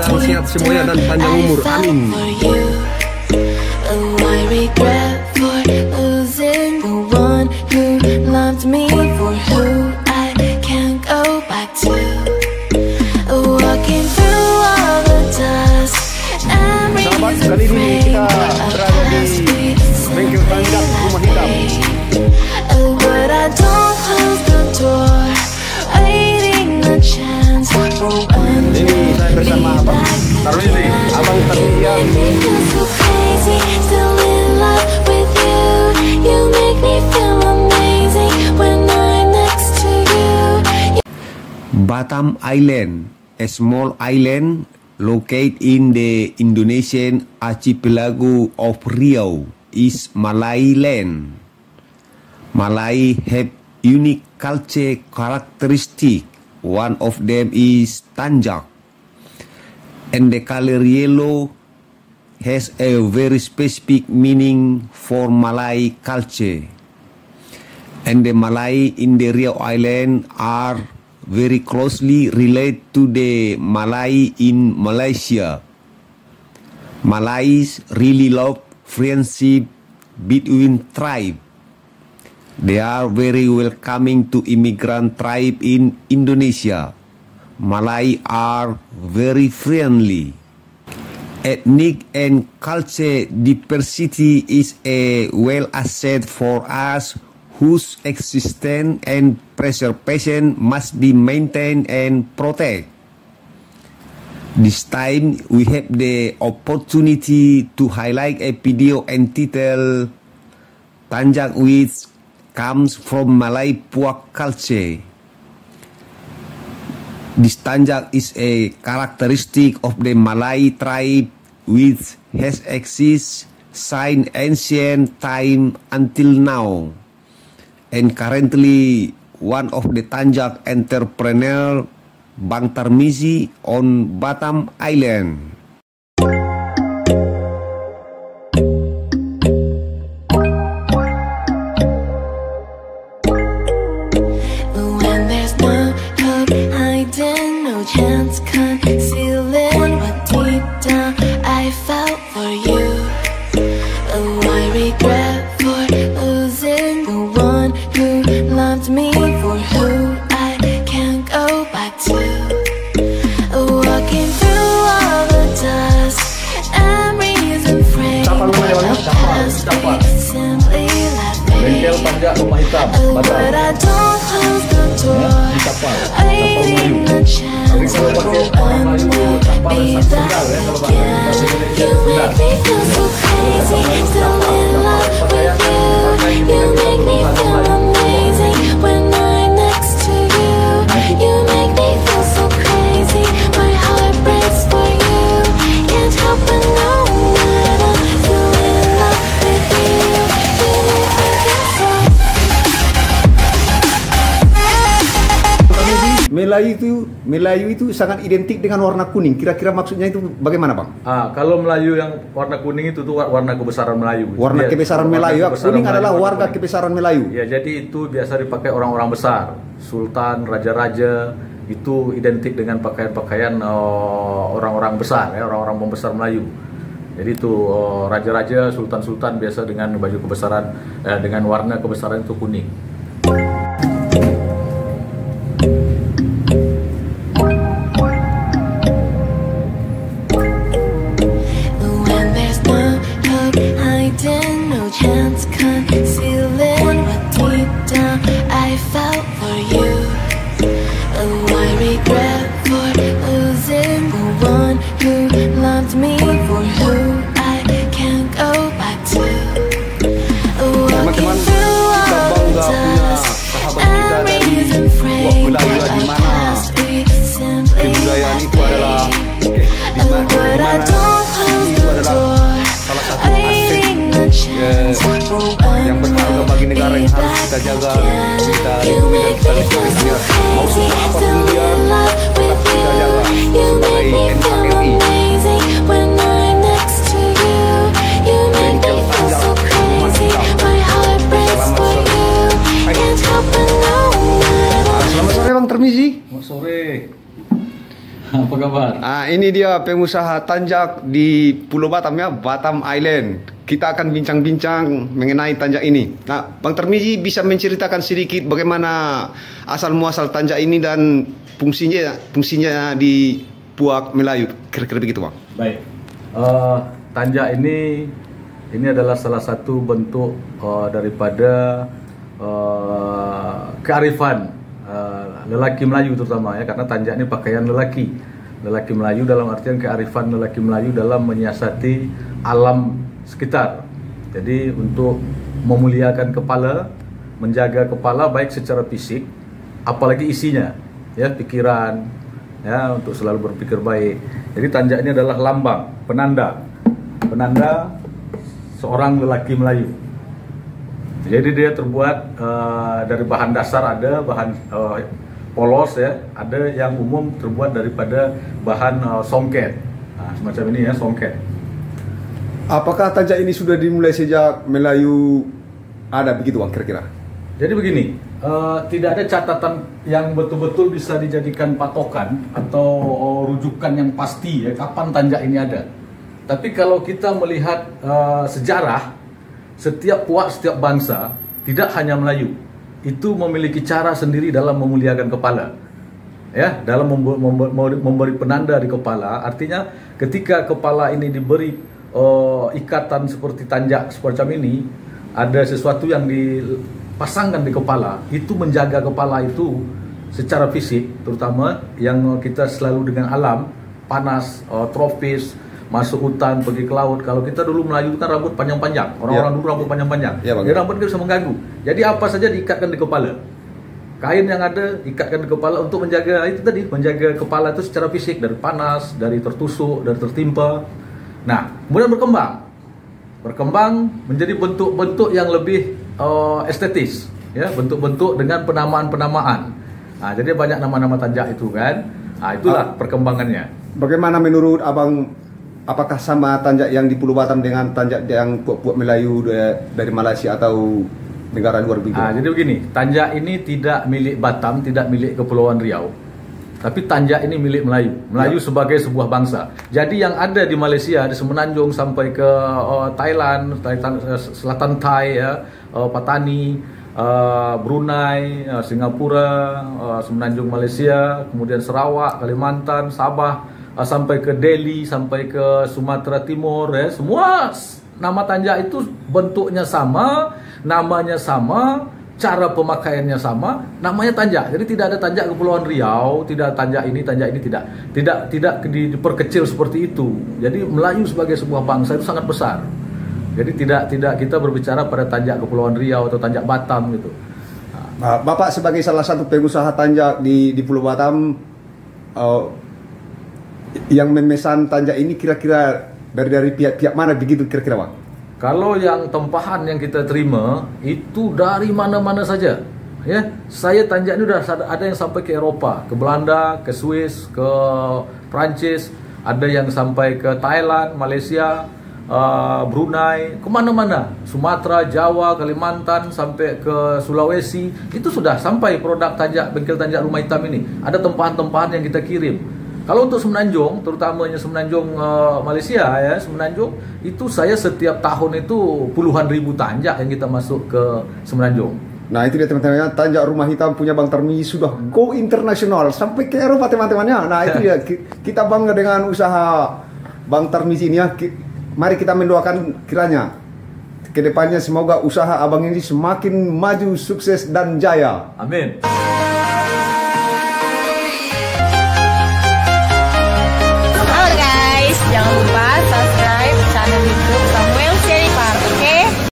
senang, sehat semuanya dan panjang umur. Amin. Sahabat, kali ini kita berada di bengkel Tanjak Rumah Hitam. Ini saya bersama Abang Tarmizi, Abang Tarmizi. Batam Island, a small island located in the Indonesian archipelago of Riau, is Malay land. Malay have unique culture characteristic. One of them is Tanjak, and the color yellow has a very specific meaning for Malay culture. And the Malay in the Riau Island are very closely related to the Malay in Malaysia. Malays really love friendship between tribes. They are very welcoming to immigrant tribe in Indonesia. Malay are very friendly. Ethnic and culture diversity is a well asset for us, whose existence and preservation must be maintained and protected. This time we have the opportunity to highlight a video entitled Tanjak, which comes from Malay folk culture. This Tanjak is a characteristic of the Malay tribe which has existed since ancient time until now, and currently one of the Tanjak entrepreneur, Bang Tarmizi, on Batam Island. Chance concealing what deep down I felt for you. Oh, I regret for losing the one who loved me, for who I can't go back to. Walking through all the dust, memories and frames simply left me. Bengkel Tanjak Rumah Hitam, But I don't close the door, waiting the chance. You make me feel so crazy, still in love with you. You make me feel amazing when I'm next to you. You make me feel so crazy, my heart breaks for you. Can't help but know that I'm still in love with you. You make me feel so. Melayu itu sangat identik dengan warna kuning. Kira-kira maksudnya itu bagaimana, Bang? Kalau Melayu yang warna kuning itu tuh warna kebesaran Melayu. Warna kebesaran Melayu. Kuning adalah warga kebesaran Melayu. Ya, jadi itu biasa dipakai orang-orang besar, sultan, raja-raja. Itu identik dengan pakaian-pakaian orang-orang besar, ya, orang-orang pembesar Melayu. Jadi itu raja-raja, sultan-sultan biasa dengan baju kebesaran, dengan warna kebesaran itu kuning. No chance concealing what deep down I felt for you. Oh, I regret for losing the one who loved me, for who I can't go back to. Walking through all the dust, memories and frames we simply left me. But I don't close the door, yang berharga bagi negara yang harus kita jaga, kita lindungi dan kita lestarikan. Mau suku apapun dia, tetap kita jaga sebagai NKRI. Bengkel Tanjak Rumah Hitam. Selamat sore, Bang Tarmizi. Selamat sore. Apa kabar? Ini dia pengusaha tanjak di Pulau Batam ya, Batam Island. Kita akan bincang-bincang mengenai tanjak ini. Nah, Bang Tarmizi bisa menceritakan sedikit bagaimana asal muasal tanjak ini dan fungsinya di Puak Melayu, kira-kira begitu, Bang. Baik. Tanjak ini adalah salah satu bentuk daripada kearifan lelaki Melayu terutama ya, karena tanjak ini pakaian lelaki Melayu dalam artian kearifan lelaki Melayu dalam menyiasati alam sekitar. Jadi untuk memuliakan kepala, menjaga kepala baik secara fisik, apalagi isinya ya, pikiran ya, untuk selalu berpikir baik. Jadi tanjak ini adalah lambang, penanda seorang lelaki Melayu. Jadi dia terbuat dari bahan dasar, ada bahan polos ya, ada yang umum terbuat daripada bahan songket. Nah, semacam ini ya, songket. Apakah tanjak ini sudah dimulai sejak Melayu ada begitu, Bang, kira-kira? Jadi begini, tidak ada catatan yang betul-betul bisa dijadikan patokan atau rujukan yang pasti ya kapan tanjak ini ada. Tapi kalau kita melihat sejarah, setiap puak, setiap bangsa, tidak hanya Melayu, itu memiliki cara sendiri dalam memuliakan kepala. Ya, dalam memberi penanda di kepala, artinya ketika kepala ini diberi ikatan seperti tanjak semacam ini, ada sesuatu yang dipasangkan di kepala, itu menjaga kepala itu secara fisik, terutama yang kita selalu dengan alam, panas, tropis, masuk hutan, pergi ke laut. Kalau kita dulu Melayu itu kan rambut panjang-panjang, orang-orang dulu rambut panjang-panjang, jadi rambut bisa mengganggu. Jadi apa saja diikatkan di kepala, kain yang ada ikatkan di kepala untuk menjaga itu tadi, menjaga kepala itu secara fisik dari panas, dari tertusuk, dari tertimpa. Nah, kemudian berkembang menjadi bentuk-bentuk yang lebih estetis, ya, bentuk-bentuk dengan penamaan-penamaan. Nah, jadi banyak nama-nama tanjak itu kan. Nah, itulah perkembangannya. Bagaimana menurut Abang, apakah sama tanjak yang di Pulau Batam dengan tanjak yang Puak Melayu dari Malaysia atau negara luar begitu? Jadi begini, tanjak ini tidak milik Batam, tidak milik Kepulauan Riau. Tapi tanjak ini milik Melayu sebagai sebuah bangsa. Jadi yang ada di Malaysia, di Semenanjung sampai ke Thailand, Selatan Thai ya, Patani, Brunei, Singapura, Semenanjung Malaysia, kemudian Sarawak, Kalimantan, Sabah, sampai ke Delhi, sampai ke Sumatera Timur ya, semua nama tanjak itu bentuknya sama, namanya sama, cara pemakaiannya sama, namanya tanjak. Jadi tidak ada tanjak Kepulauan Riau, tidak tanjak ini tidak diperkecil seperti itu. Jadi Melayu sebagai sebuah bangsa itu sangat besar. Jadi tidak kita berbicara pada tanjak Kepulauan Riau atau tanjak Batam gitu. Nah, Bapak sebagai salah satu pengusaha tanjak di Pulau Batam, yang memesan tanjak ini kira-kira dari pihak mana begitu kira-kira, Bang? Kalau yang tempahan yang kita terima itu dari mana-mana saja, ya. Saya tanjak ini udah ada yang sampai ke Eropa, ke Belanda, ke Swiss, ke Prancis, ada yang sampai ke Thailand, Malaysia, Brunei, kemana-mana, Sumatera, Jawa, Kalimantan, sampai ke Sulawesi, itu sudah sampai produk tanjak, bengkel tanjak Rumah Hitam ini. Ada tempahan-tempahan yang kita kirim. Kalau untuk Semenanjung, terutamanya Semenanjung Malaysia ya, Semenanjung itu saya setiap tahun itu puluhan ribu tanjak yang kita masuk ke Semenanjung. Nah itu dia teman-teman, tanjak Rumah Hitam punya Bang Tarmizi sudah go internasional sampai ke Eropa teman-temannya. Nah itu dia, kita bangga dengan usaha Bang Tarmizi ini ya. Mari kita mendoakan kiranya kedepannya semoga usaha abang ini semakin maju, sukses dan jaya. Amin.